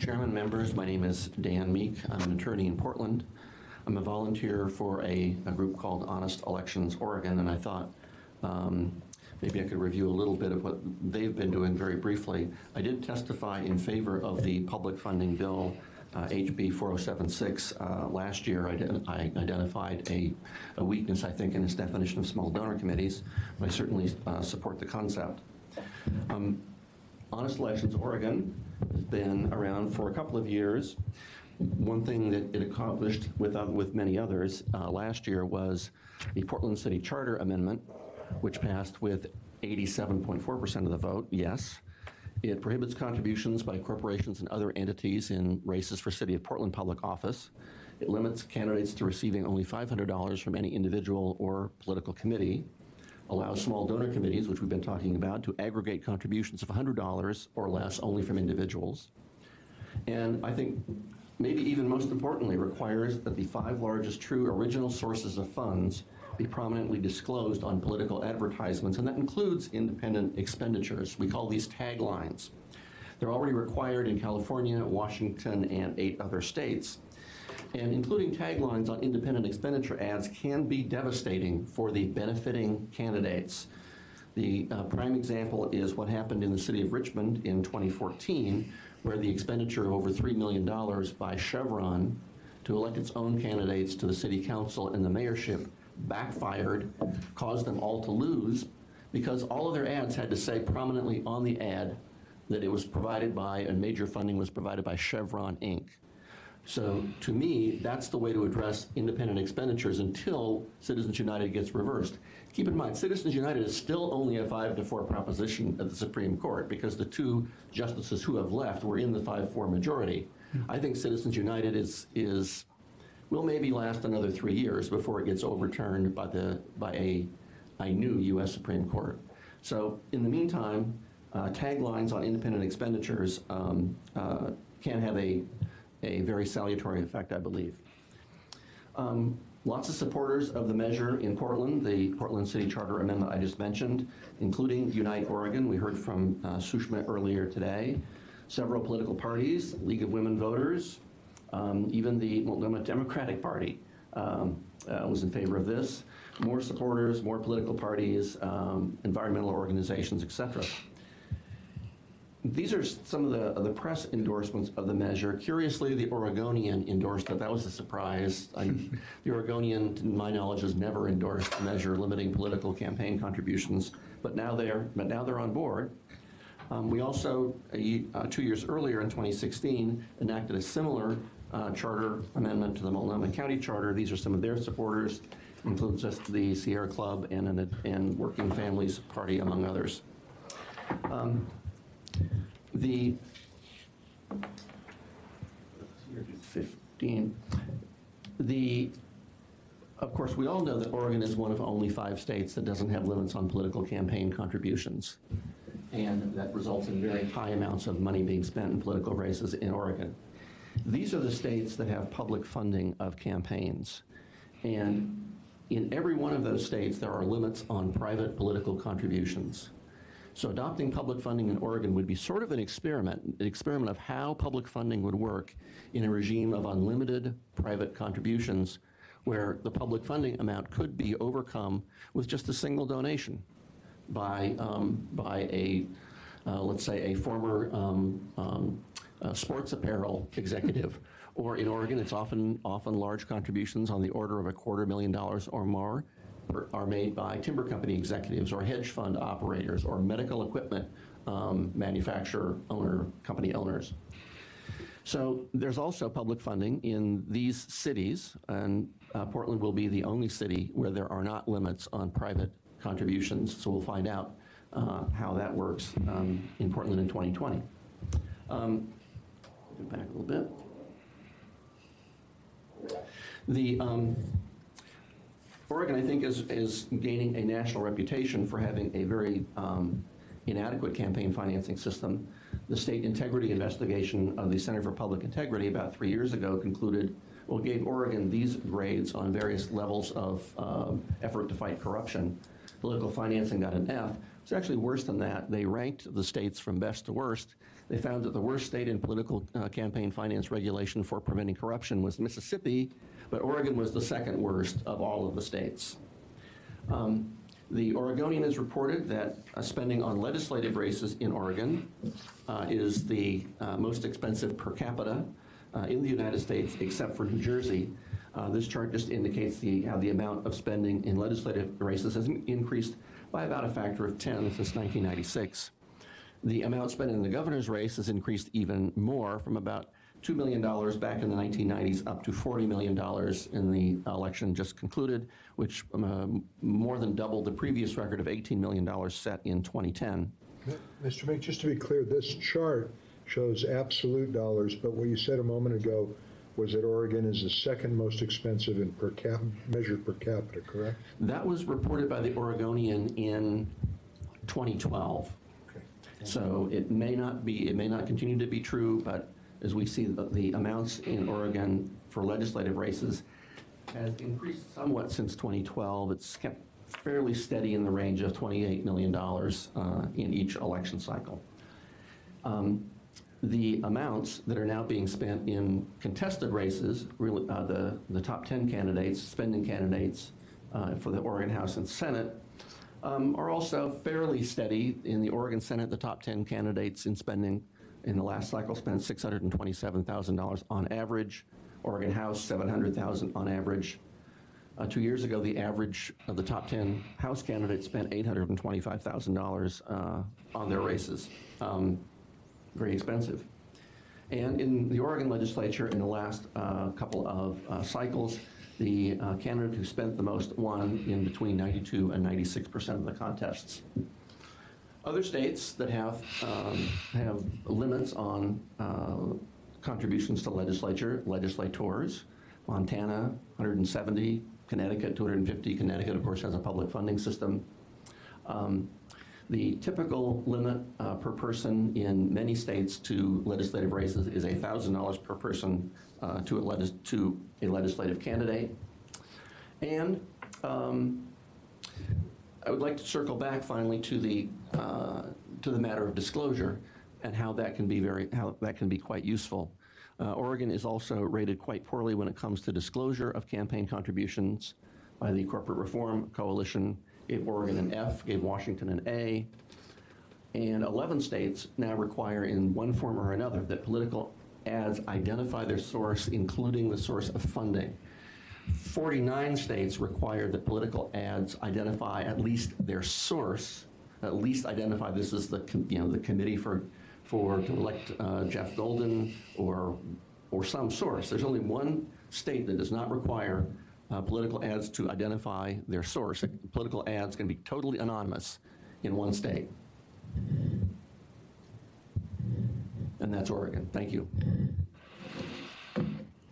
Chairman, members, my name is Dan Meek. I'm an attorney in Portland. I'm a volunteer for a group called Honest Elections Oregon, and I thought maybe I could review a little bit of what they've been doing very briefly. I did testify in favor of the public funding bill, HB 4076, last year. I identified a weakness, I think, in its definition of small donor committees, but I certainly support the concept. Honest Elections Oregon has been around for a couple of years. One thing that it accomplished with many others last year was the Portland City Charter Amendment, which passed with 87.4% of the vote, yes. It prohibits contributions by corporations and other entities in races for City of Portland public office. It limits candidates to receiving only $500 from any individual or political committee. Allows small donor committees, which we've been talking about, to aggregate contributions of $100 or less only from individuals. And I think maybe even most importantly, requires that the 5 largest true original sources of funds be prominently disclosed on political advertisements, and that includes independent expenditures. We call these taglines. They're already required in California, Washington, and 8 other states. And including taglines on independent expenditure ads can be devastating for the benefiting candidates. The prime example is what happened in the city of Richmond in 2014, where the expenditure of over $3 million by Chevron to elect its own candidates to the city council and the mayorship backfired, caused them all to lose, because all of their ads had to say prominently on the ad that it was provided by, and major funding was provided by Chevron Inc. So to me, that's the way to address independent expenditures until Citizens United gets reversed. Keep in mind, Citizens United is still only a 5-4 proposition at the Supreme Court because the 2 justices who have left were in the 5-4 majority. I think Citizens United will maybe last another 3 years before it gets overturned by a new U.S. Supreme Court. So in the meantime, taglines on independent expenditures can have a very salutary effect, I believe. Lots of supporters of the measure in Portland, the Portland City Charter Amendment I just mentioned, including Unite Oregon. We heard from Sushma earlier today. Several political parties, League of Women Voters, even the Multnomah Democratic Party was in favor of this. More supporters, more political parties, environmental organizations, etc. These are some of the press endorsements of the measure. Curiously, the Oregonian endorsed it. That was a surprise. The Oregonian, to my knowledge, has never endorsed a measure limiting political campaign contributions, but now they're on board. We also, 2 years earlier in 2016, enacted a similar charter amendment to the Multnomah County Charter. These are some of their supporters, includes just the Sierra Club and Working Families Party, among others. The 15. Of course, we all know that Oregon is one of only 5 states that doesn't have limits on political campaign contributions, and that results in very high amounts of money being spent in political races in Oregon. These are the states that have public funding of campaigns, and in every one of those states there are limits on private political contributions. So adopting public funding in Oregon would be sort of an experiment of how public funding would work in a regime of unlimited private contributions, where the public funding amount could be overcome with just a single donation by let's say, a former sports apparel executive. Or in Oregon, it's often large contributions on the order of $250,000 or more are made by timber company executives or hedge fund operators or medical equipment manufacturer company owners. So there's also public funding in these cities, and Portland will be the only city where there are not limits on private contributions. So we'll find out how that works in Portland in 2020. Go back a little bit. Oregon, I think, is gaining a national reputation for having a very inadequate campaign financing system. The state integrity investigation of the Center for Public Integrity about 3 years ago gave Oregon these grades on various levels of effort to fight corruption. Political financing got an F. It's actually worse than that. They ranked the states from best to worst. They found that the worst state in political campaign finance regulation for preventing corruption was Mississippi, but Oregon was the second worst of all of the states. The Oregonian has reported that spending on legislative races in Oregon is the most expensive per capita in the United States, except for New Jersey. This chart just indicates how the amount of spending in legislative races has increased by about a factor of 10 since 1996. The amount spent in the governor's race has increased even more, from about $2 million back in the 1990s up to $40 million in the election just concluded, which more than doubled the previous record of $18 million set in 2010. Mr. Mink, just to be clear, this chart shows absolute dollars, but what you said a moment ago was that Oregon is the second most expensive in measured per capita, correct? That was reported by the Oregonian in 2012. Okay. So it may not continue to be true, but as we see, the amounts in Oregon for legislative races has increased somewhat since 2012. It's kept fairly steady in the range of $28 million in each election cycle. The amounts that are now being spent in contested races, really, the top 10 candidates, spending candidates for the Oregon House and Senate, are also fairly steady. In the Oregon Senate, the top 10 candidates in spending in the last cycle spent $627,000 on average. Oregon House, $700,000 on average. 2 years ago, the average of the top 10 House candidates spent $825,000 on their races. Very expensive. And in the Oregon legislature, in the last couple of cycles, the candidate who spent the most won in between 92 and 96% of the contests. Other states that have limits on contributions to legislators, Montana, 170, Connecticut, 250. Connecticut, of course, has a public funding system. The typical limit per person in many states to legislative races is $1,000 per person to a legislative candidate. And I would like to circle back finally to the matter of disclosure and how that can be quite useful. Oregon is also rated quite poorly when it comes to disclosure of campaign contributions by the Corporate Reform Coalition. Gave Oregon an F, gave Washington an A, and 11 states now require in one form or another that political ads identify their source, including the source of funding. 49 states require that political ads identify at least their source, at least identify this is the committee to elect Jeff Golden or some source. There's only one state that does not require political ads to identify their source. Political ads can be totally anonymous in one state. And that's Oregon. Thank you.